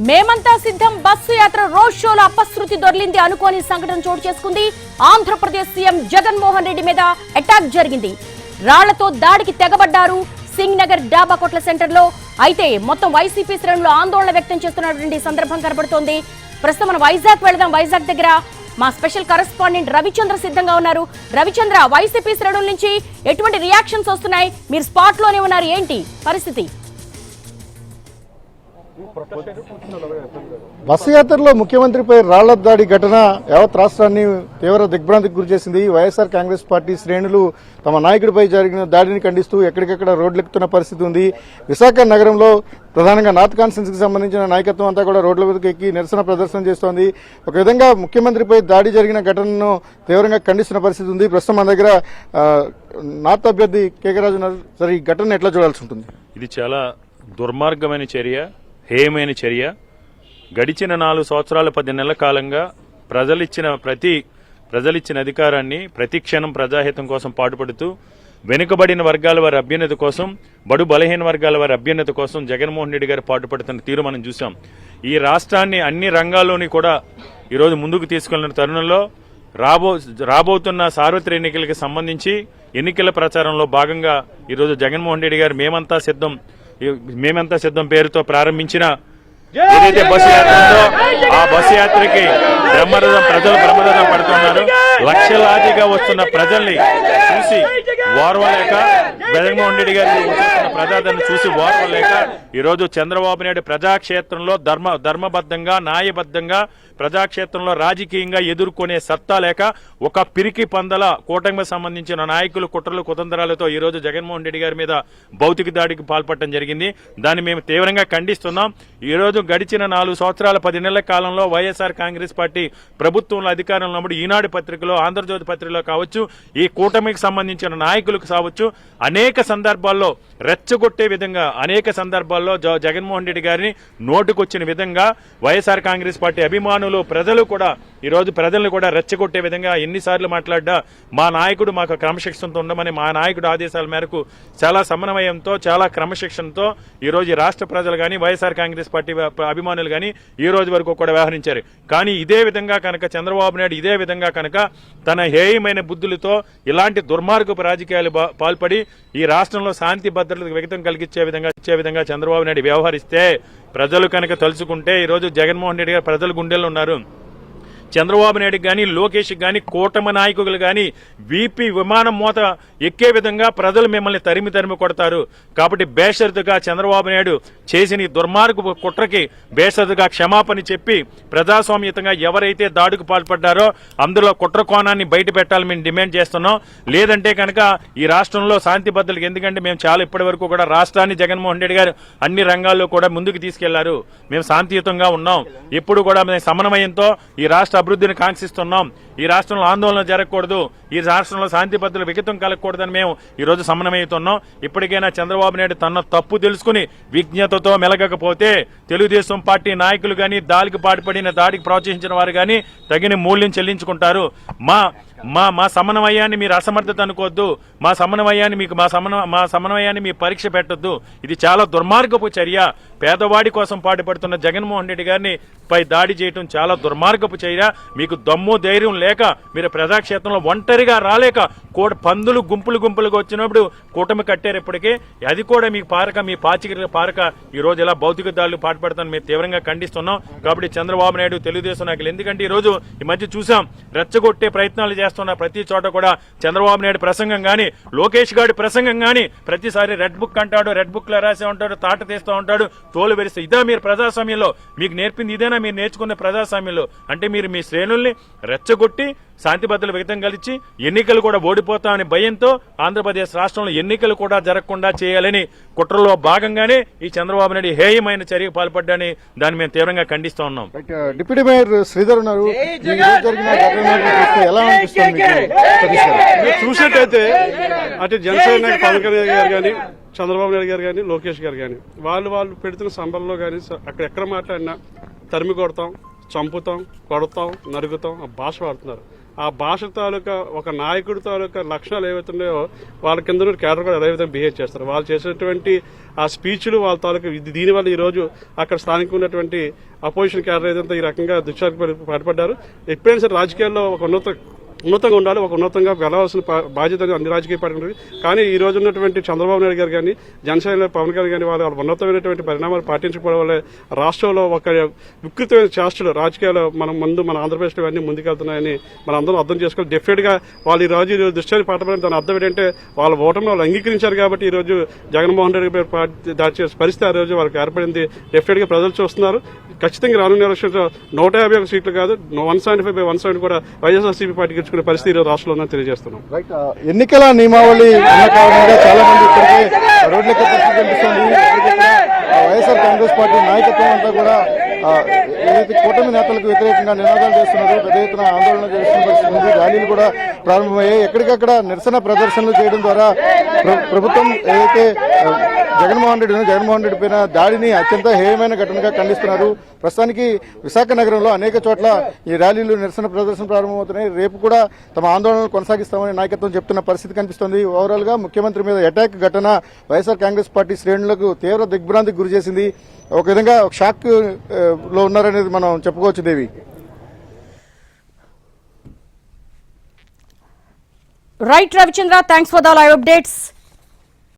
మేమంతా సిద్ధం బస్సు యాత్ర రోడ్ షోలో అపశృతి దొర్లింది అనుకోని సంఘటన చోటు చేసుకుంది. ఆంధ్రప్రదేశ్ సీఎం జగన్మోహన్ రెడ్డి మీద అటాక్ జరిగింది. రాళ్లతో దాడికి తెగబడ్డారు సింగ్ నగర్ డాబా కొట్ల సెంటర్ లో. అయితే మొత్తం వైసీపీ శ్రేణులు ఆందోళన వ్యక్తం చేస్తున్నటువంటి సందర్భం కనబడుతోంది. ప్రస్తుతం మనం వైజాగ్ వెళదాం. వైజాగ్ దగ్గర మా స్పెషల్ కరెస్పాండెంట్ రవిచంద్ర సిద్ధంగా ఉన్నారు. రవిచంద్ర, వైసీపీ శ్రేణుల నుంచి ఎటువంటి రియాక్షన్స్ వస్తున్నాయి? మీరు స్పాట్ లోనే ఉన్నారు, ఏంటి పరిస్థితి? బస్సు యాత్రలో ముఖ్యమంత్రిపై రాళ్ల దాడి ఘటన యావత్ రాష్ట్రాన్ని తీవ్ర దిగ్భ్రాంతికి గురిచేసింది. వైఎస్ఆర్ కాంగ్రెస్ పార్టీ శ్రేణులు తమ నాయకుడిపై జరిగిన దాడిని ఖండిస్తూ ఎక్కడికెక్కడ రోడ్లెక్కుతున్న పరిస్థితి ఉంది. విశాఖ నగరంలో ప్రధానంగా నార్త్ కాన్స్టిట్యున్సీకి సంబంధించిన నాయకత్వం అంతా కూడా రోడ్ల మీదకి ఎక్కి నిరసన ప్రదర్శన చేస్తోంది. ఒక విధంగా ముఖ్యమంత్రిపై దాడి జరిగిన ఘటనను తీవ్రంగా ఖండిస్తున్న పరిస్థితి ఉంది. ప్రస్తుతం మన దగ్గర నార్త్ అభ్యర్థి కేకరాజు ఉన్నారు. సరే, ఈ ఘటన ఎట్లా చూడాల్సి ఉంటుంది? ఇది చాలా దుర్మార్గమైన చర్య, హేయమైన చర్య. గడిచిన 4 సంవత్సరాల 10 నెలల కాలంగా ప్రజలిచ్చిన అధికారాన్ని ప్రతి క్షణం ప్రజాహితం కోసం పాటుపడుతూ వెనుకబడిన వర్గాల వారి అభ్యున్నత కోసం, బడు బలహీన వర్గాల వారి అభ్యున్నత కోసం జగన్మోహన్ రెడ్డి గారు పాటుపడుతున్న తీరు మనం చూసాం. ఈ రాష్ట్రాన్ని అన్ని రంగాల్లోని కూడా ఈరోజు ముందుకు తీసుకెళ్లిన తరుణంలో రాబోతున్న సార్వత్రిక ఎన్నికలకు సంబంధించి ఎన్నికల ప్రచారంలో భాగంగా ఈరోజు జగన్మోహన్ రెడ్డి గారు మేమంతా సిద్ధం పేరుతో ప్రారంభించిన ఏదైతే బస్సు యాత్ర ఉందో ఆ బస్సు యాత్రకి ప్రజలు బ్రహ్మరథం పడుతున్నారు. లక్షలాదిగా వస్తున్న ప్రజల్ని చూసి ఓర్వలేక, జగన్మోహన్ రెడ్డి గారి వస్తున్న ప్రజాదరణ చూసి ఓర్వలేక ఈరోజు చంద్రబాబు నాయుడు ప్రజాక్షేత్రంలో ధర్మబద్ధంగా, న్యాయబద్ధంగా ప్రజాక్షేత్రంలో రాజకీయంగా ఎదుర్కొనే సత్తా లేక ఒక పిరికి పందల కూటమికి సంబంధించిన నాయకులు కుట్రలు కుతంత్రాలతో ఈరోజు జగన్మోహన్ రెడ్డి గారి మీద భౌతిక దాడికి పాల్పడటం జరిగింది. దాన్ని మేము తీవ్రంగా ఖండిస్తున్నాం. ఈరోజు గడిచిన 4 సంవత్సరాల 10 నెలల కాలంలో వైఎస్ఆర్ కాంగ్రెస్ పార్టీ ప్రభుత్వంలో అధికారంలో ఉన్నప్పుడు ఈనాడు పత్రికలో, ఆంధ్రజ్యోతి పత్రికలో కావచ్చు, ఈ కూటమికి సంబంధించిన నాయకులకు కావచ్చు, అనేక సందర్భాల్లో రెచ్చగొట్టే విధంగా, అనేక సందర్భాల్లో జగన్మోహన్ రెడ్డి గారిని నోటుకొచ్చిన విధంగా వైఎస్ఆర్ కాంగ్రెస్ పార్టీ అభిమానులు, ప్రజలు కూడా ఈరోజు ప్రజలను కూడా రెచ్చగొట్టే విధంగా ఎన్నిసార్లు మాట్లాడ్డా మా నాయకుడు మాకు క్రమశిక్షణతో ఉండమని, మా నాయకుడు ఆదేశాల మేరకు చాలా సమన్వయంతో, చాలా క్రమశిక్షణతో ఈరోజు రాష్ట్ర ప్రజలు కానీ, వైఎస్ఆర్ కాంగ్రెస్ పార్టీ అభిమానులు కానీ ఈ రోజు వరకు కూడా వ్యవహరించారు. కానీ ఇదే విధంగా కనుక చంద్రబాబు నాయుడు ఇదే విధంగా కనుక తన హేయమైన బుద్ధులతో ఇలాంటి దుర్మార్గపు రాజకీయాలు పాల్పడి ఈ రాష్ట్రంలో శాంతి భద్రతలకు విఘాతం కలిగించే విధంగా చంద్రబాబు నాయుడు వ్యవహరిస్తే, ప్రజలు కనుక తలుచుకుంటే ఈరోజు జగన్మోహన్ రెడ్డి గారు ప్రజల గుండెల్లో ఉన్నారు. చంద్రబాబు నాయుడు కానీ, లోకేష్ కానీ, కూటమి నాయకులు కానీ వీపీ విమానం మూత ఎక్కే విధంగా ప్రజలు మిమ్మల్ని తరిమి కొడతారు. కాబట్టి బేషరతుగా చంద్రబాబు నాయుడు చేసిన ఈ దుర్మార్గపు కుట్రకి బేషరతుగా క్షమాపణ చెప్పి ప్రజాస్వామ్యతంగా ఎవరైతే దాడికి పాల్పడ్డారో అందులో కుట్ర కోణాన్ని బయట పెట్టాలని మేము డిమాండ్ చేస్తున్నాం. లేదంటే కనుక ఈ రాష్ట్రంలో శాంతి భద్రతలకు, ఎందుకంటే మేము చాలా ఇప్పటి వరకు కూడా రాష్ట్రాన్ని జగన్మోహన్ రెడ్డి గారు అన్ని రంగాల్లో కూడా ముందుకు తీసుకెళ్లారు. మేము శాంతియుతంగా ఉన్నాం. ఎప్పుడు కూడా మేము సమన్వయంతో ఈ రాష్ట్ర అభివృద్ధిని కాంక్షిస్తున్నాం. ఈ రాష్ట్రంలో ఆందోళన జరగకూడదు, ఈ రాష్ట్రంలో శాంతి భద్రతలు విఘాతం కలగకూడదని మేము ఈరోజు సమన్వయిస్తున్నాం. ఇప్పటికైనా చంద్రబాబు నాయుడు తన తప్పు తెలుసుకుని విజ్ఞతతో మెలగకపోతే తెలుగుదేశం పార్టీ నాయకులు కానీ, దాడికి ప్రోత్సహించిన వారు కానీ తగిన మూల్యం చెల్లించుకుంటారు. మా సమన్వయాన్ని మీరు అసమర్థత అనుకోవద్దు. మా సమన్వయాన్ని మీ పరీక్ష పెట్టొద్దు. ఇది చాలా దుర్మార్గపు చర్య. పేదవాడి కోసం పాటుపడుతున్న జగన్మోహన్ రెడ్డి గారిని పై దాడి చేయడం చాలా దుర్మార్గపు చర్య. మీకు దమ్ము ధైర్యం లేక మీరు ప్రజాక్షేత్రంలో ఒంటరిగా రాలేక పందులు గుంపులుగా వచ్చినప్పుడు కూటమి కట్టారు. ఇప్పటికే అది కూడా మీకు మీ పాచిక పారక ఈ రోజు ఇలా భౌతిక దాడులు పాటుపడతాను మేము తీవ్రంగా ఖండిస్తున్నాం. కాబట్టి చంద్రబాబు నాయుడు, తెలుగుదేశం నాయకులు, ఎందుకంటే ఈ రోజు ఈ మధ్య చూసాం రెచ్చగొట్టే ప్రయత్నాలు చేస్తున్న ప్రతి చోట కూడా చంద్రబాబు నాయుడు ప్రసంగం గాని, లోకేష్ గారి ప్రసంగం గాని ప్రతిసారి రెడ్ బుక్ అంటాడు, రెడ్ బుక్ లో రాసే ఉంటాడు, తాట తీస్తూ ఉంటాడు, తోలు వెరిస్తే. ఇదా మీరు ప్రజాస్వామ్యంలో మీకు నేర్పింది? ఇదేనా మీరు నేర్చుకున్న ప్రజాస్వామ్యంలో? అంటే మీరు మీ శ్రేణుల్ని రెచ్చగొట్టి శాంతి భద్రతలు విఘాతం కలిసి ఎన్నికలు కూడా ఓడిపోతామని భయంతో ఆంధ్రప్రదేశ్ రాష్ట్రంలో ఎన్నికలు కూడా జరగకుండా చేయాలని కుట్రలో భాగంగానే ఈ చంద్రబాబు నాయుడు హేయమైన చర్యకు పాల్పడ్డాని దాన్ని మేము తీవ్రంగా ఖండిస్తూ ఉన్నాం. డిప్యూటీ మేయర్ శ్రీధర్ ఉన్నారు. చూసినట్టయితే అటు జనసేన పవన్ కళ్యాణ్ గారు కానీ, చంద్రబాబు నాయుడు గారు కానీ, లోకేష్ గారు కానీ వాళ్ళు పెడుతున్న సంబరంలో కానీ అక్కడ ఎక్కడ మాట్లాడినా తరిమి కొడతాం, చంపుతాం, కొడతాం, నరుగుతాం ఆ భాష వాడుతున్నారు. ఆ భాష తాలూకా ఒక నాయకుడి తాలూకా లక్షణాలు ఏవైతున్నాయో వాళ్ళ కింద కేడర్ కూడా అదే విధంగా బిహేవ్ చేస్తారు. వాళ్ళు చేసేటువంటి ఆ స్పీచ్లు వాళ్ళ తాలూకా దీనివల్ల ఈరోజు అక్కడ స్థానికంగా ఉన్నటువంటి అపోజిషన్ క్యాడర్ ఏదంతా ఈ రకంగా దుశ్చర్యకు పాటుపడ్డారు. ఎప్పుడైనా సరే రాజకీయాల్లో ఒక ఉన్నతంగా ఉండాలి, ఒక ఉన్నతంగా వెళ్ళవలసిన బాధ్యత అన్ని రాజకీయ పార్టీలు. కానీ ఈ రోజు ఉన్నటువంటి చంద్రబాబు నాయుడు గారు కానీ జనసేన పవన్ కళ్యాణ్ కానీ వాళ్ళు ఉన్నతమైనటువంటి పరిణామాలు పాటించకపోవడం వల్ల రాష్ట్రంలో ఒక వికృతమైన చేష్టలు రాజకీయాలు మన ఆంధ్రప్రదేశ్లో ఇవన్నీ ముందుకెళ్తున్నాయని మనం అందరం అర్థం చేసుకోవాలి. డెఫినెట్ గా వాళ్ళు ఈ రోజు దృష్టి పాటపడిన దాని అర్థం ఏంటంటే వాళ్ళ ఓటమి వాళ్ళు అంగీకరించారు కాబట్టి ఈ రోజు జగన్మోహన్ రెడ్డి గారి దాడి చేసే పరిస్థితి ఆ రోజు వాళ్ళకి ఏర్పడింది. డెఫినెట్ గా ప్రజలు చూస్తున్నారు. ఖచ్చితంగా రానున్న ఎలక్షన్స్ 151 సీట్లు కాదు 175/170 కూడా వైఎస్ఆర్సీపీ పార్టీ గెలుచుకునే పరిస్థితి ఈరోజు రాష్ట్రంలో ఉందని తెలియజేస్తున్నాం. ఎన్నికల నియమావళి ఉన్న కారణంగా చాలా మంది ఇప్పటికే రోడ్లెక్క పరిస్థితి కనిపిస్తుంది. వైఎస్ఆర్ కాంగ్రెస్ పార్టీ నాయకత్వం అంతా కూడా ఏదైతే కూటమి నేతలకు వ్యతిరేకంగా నినాదాలు చేస్తున్నారు, పెద్ద ఎత్తున ఆందోళన చేస్తున్న పరిస్థితి ఉంది. ర్యాలీలు కూడా ప్రారంభమయ్యాయి. ఎక్కడికక్కడ నిరసన ప్రదర్శనలు చేయడం ద్వారా ప్రభుత్వం ఏదైతే జగన్మోహన్ రెడ్డి పైన దాడిని అత్యంత హేయమైన ఘటనగా ఖండిస్తున్నారు. ప్రస్తుతానికి విశాఖ నగరంలో అనేక చోట్ల ఈ ర్యాలీలు నిరసన ప్రదర్శన ప్రారంభమవుతున్నాయి. రేపు కూడా తమ ఆందోళనలు కొనసాగిస్తామని నాయకత్వం చెప్తున్న పరిస్థితి కనిపిస్తోంది. ఓవరాల్ గా ముఖ్యమంత్రి మీద అటాక్ ఘటన వైఎస్ఆర్ కాంగ్రెస్ పార్టీ శ్రేణులకు తీవ్ర దిగ్భ్రాంతికి గురి చేసింది. ఒక విధంగా షాక్ లో ఉన్నారనేది మనం చెప్పుకోవచ్చు. Devi, right Ravichandra, thanks for the live updates.